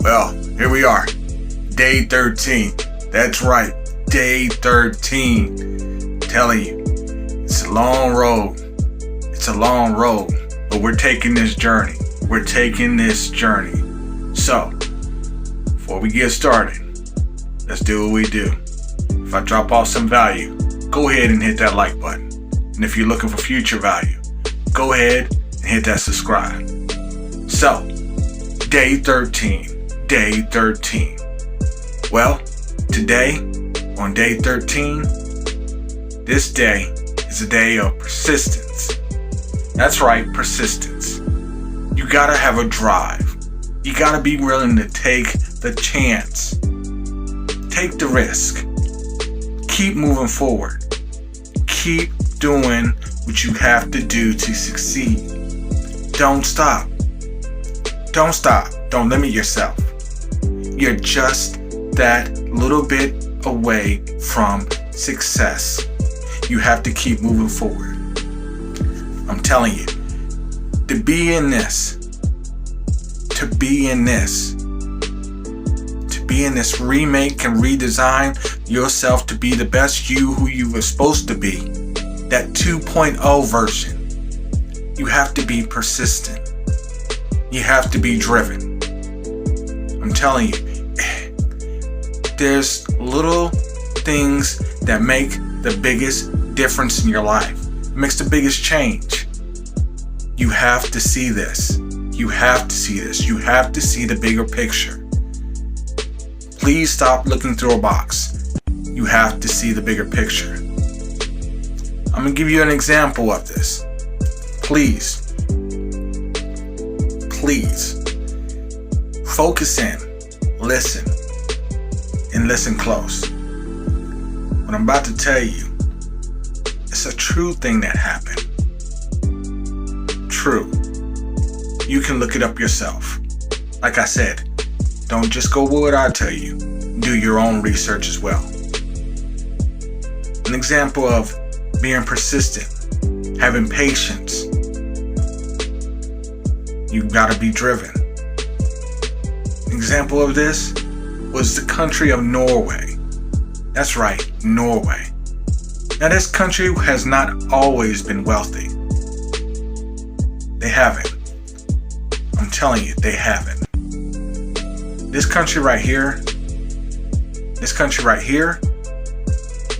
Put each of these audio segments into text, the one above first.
Well, here we are. Day 13. That's right. Day 13. Telling you, it's a long road. It's a long road. But we're taking this journey. We're taking this journey. So, before we get started, let's do what we do. If I drop off some value, go ahead and hit that like button. And if you're looking for future value, go ahead and hit that subscribe. So, day 13. Day 13. Well, today, on day 13, this day is a day of persistence. That's right, persistence. You gotta have a drive. You gotta be willing to take the chance. Take the risk. Keep moving forward. Keep doing what you have to do to succeed. Don't stop. Don't stop. Don't limit yourself. You're just that little bit away from success. You have to keep moving forward. I'm telling you, to be in this remake and redesign yourself to be the best you who you were supposed to be, that 2.0 version, you have to be persistent. You have to be driven. I'm telling you, there's little things that make the biggest difference in your life. It makes the biggest change. You have to see this. You have to see this. You have to see the bigger picture. Please stop looking through a box. You have to see the bigger picture. I'm going to give you an example of this. Please focus in, listen, and listen close. What I'm about to tell you, it's a true thing that happened. True. You can look it up yourself. Like I said, don't just go with what I tell you. Do your own research as well. An example of being persistent, having patience. You gotta be driven. An example of this was the country of Norway. That's right, Norway. Now this country has not always been wealthy. They haven't. I'm telling you, they haven't. This country right here,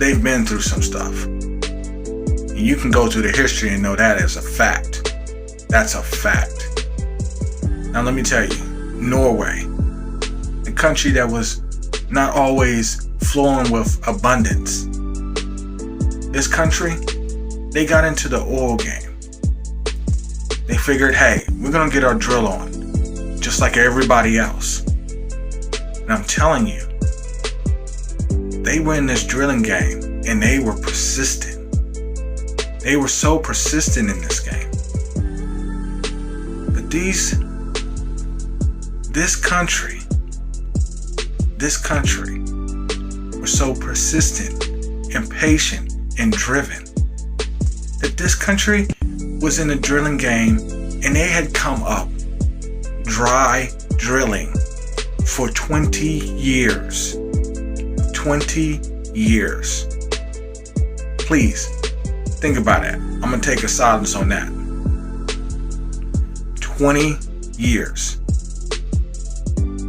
they've been through some stuff. And you can go through the history and know that as a fact. That's a fact. Now let me tell you, Norway, the country that was not always flowing with abundance. This country, they got into the oil game. They figured, hey, we're gonna get our drill on, just like everybody else. And I'm telling you, they were in this drilling game and they were persistent. They were so persistent in this game. But this country were so persistent and patient and driven that this country was in a drilling game and they had come up dry drilling for 20 years. 20 years. Please, think about that. I'm going to take a silence on that. 20 years.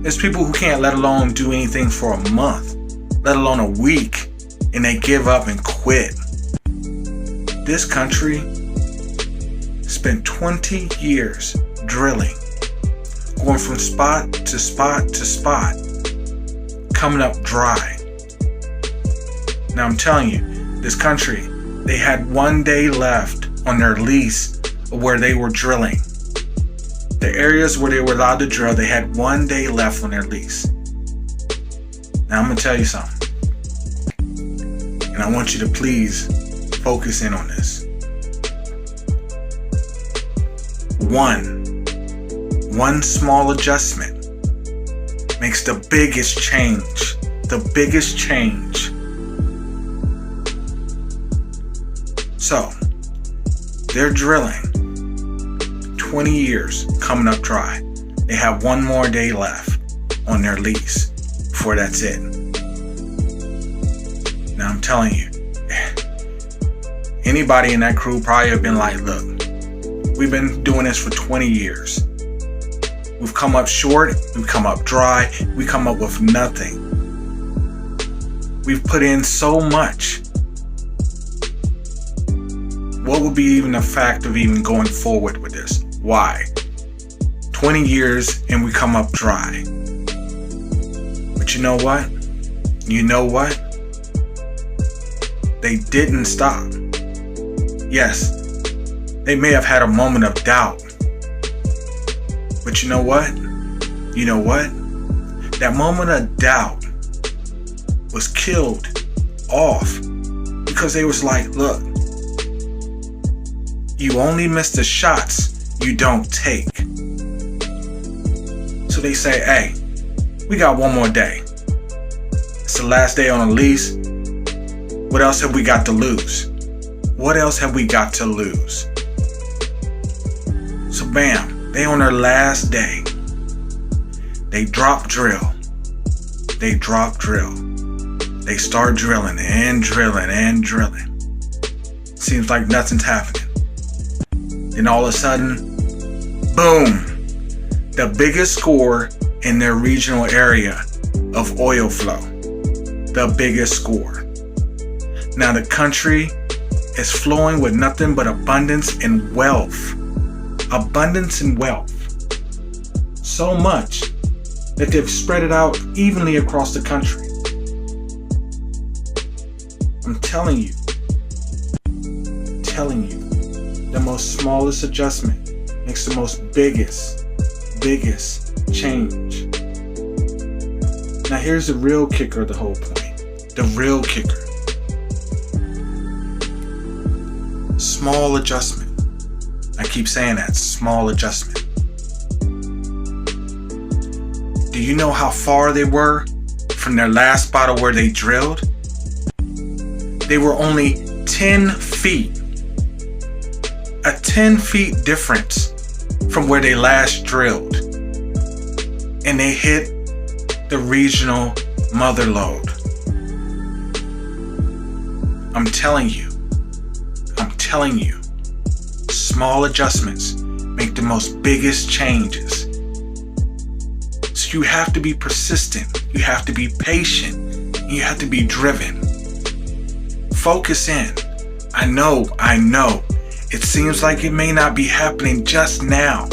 There's people who can't let alone do anything for a month, let alone a week, and they give up and quit. This country spent 20 years drilling, going from spot to spot to spot, coming up dry. Now I'm telling you, this country, they had 1 day left on their lease of where they were drilling. The areas where they were allowed to drill, they had 1 day left on their lease. Now I'm going to tell you something. And I want you to please focus in on this. One small adjustment makes the biggest change. The biggest change. So, they're drilling 20 years coming up dry. They have 1 more day left. on their lease before that's it. Now I'm telling you, anybody in that crew probably have been like, look, we've been doing this for 20 years. We've come up short, we've come up dry, we come up with nothing. We've put in so much. What would be even the fact of even going forward with this? Why? 20 years and we come up dry. But you know what? You know what? They didn't stop. Yes, they may have had a moment of doubt. But you know what? You know what? That moment of doubt was killed off because they was like, look, you only miss the shots you don't take. So they say, hey, we got one more day. It's the last day on a lease. What else have we got to lose? What else have we got to lose? So bam, they on their last day. They drop drill. They drop drill. They start drilling and drilling and drilling. Seems like nothing's happening. Then all of a sudden, boom, the biggest score in their regional area of oil flow. The biggest score. Now the country is flowing with nothing but abundance and wealth. Abundance and wealth. So much that they've spread it out evenly across the country. I'm telling you, the most smallest adjustment makes the most biggest change. Now here's the real kicker of the whole point. The real kicker. Small adjustment. I keep saying that, small adjustment. Do you know how far they were from their last spot of where they drilled? They were only 10 feet. A 10 feet difference from where they last drilled. And they hit the regional mother lode. I'm telling you, small adjustments make the most biggest changes. So you have to be persistent, you have to be patient, and you have to be driven. Focus in. I know, it seems like it may not be happening just now,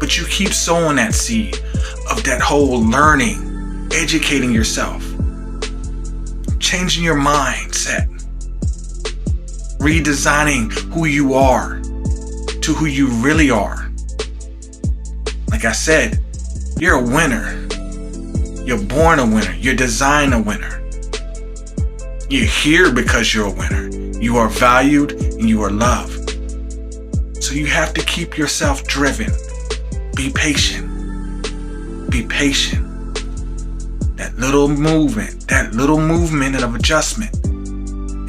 but you keep sowing that seed of that whole learning, educating yourself, changing your mindset, redesigning who you are to who you really are. Like I said, you're a winner. You're born a winner. You're designed a winner. You're here because you're a winner. You are valued and you are loved. So you have to keep yourself driven. Be patient. Be patient. That little movement of adjustment,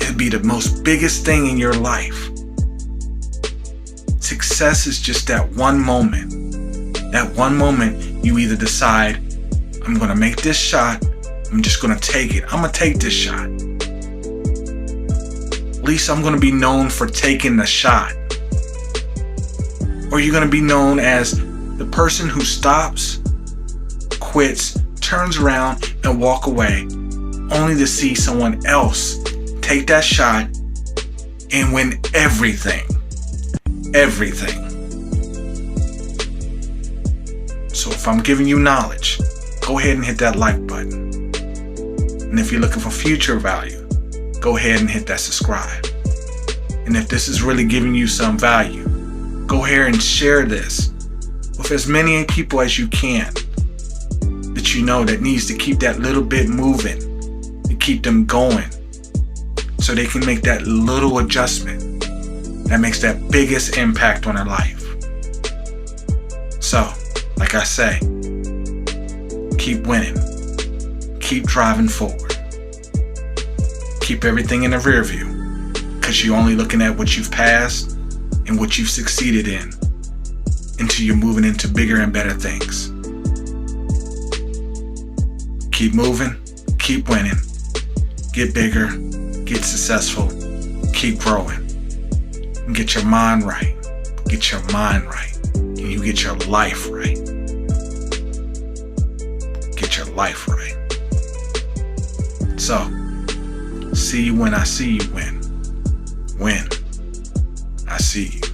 it'll be the most biggest thing in your life. Success is just that one moment. That one moment you either decide, I'm going to make this shot, I'm just going to take it. I'm going to take this shot. At least I'm going to be known for taking the shot. Or you're going to be known as the person who stops, quits, turns around and walk away, only to see someone else take that shot and win everything. Everything. So if I'm giving you knowledge, go ahead and hit that like button. And if you're looking for future value, go ahead and hit that subscribe. And if this is really giving you some value, go ahead and share this with as many people as you can that you know that needs to keep that little bit moving and keep them going so they can make that little adjustment that makes that biggest impact on their life. So, like I say, keep winning. Keep driving forward. Keep everything in the rear view, because you're only looking at what you've passed and what you've succeeded in until you're moving into bigger and better things. Keep moving, keep winning, get bigger, get successful, keep growing, and get your mind right. Get your mind right, and you get your life right. Get your life right. So, see you when I see you win. When I see you.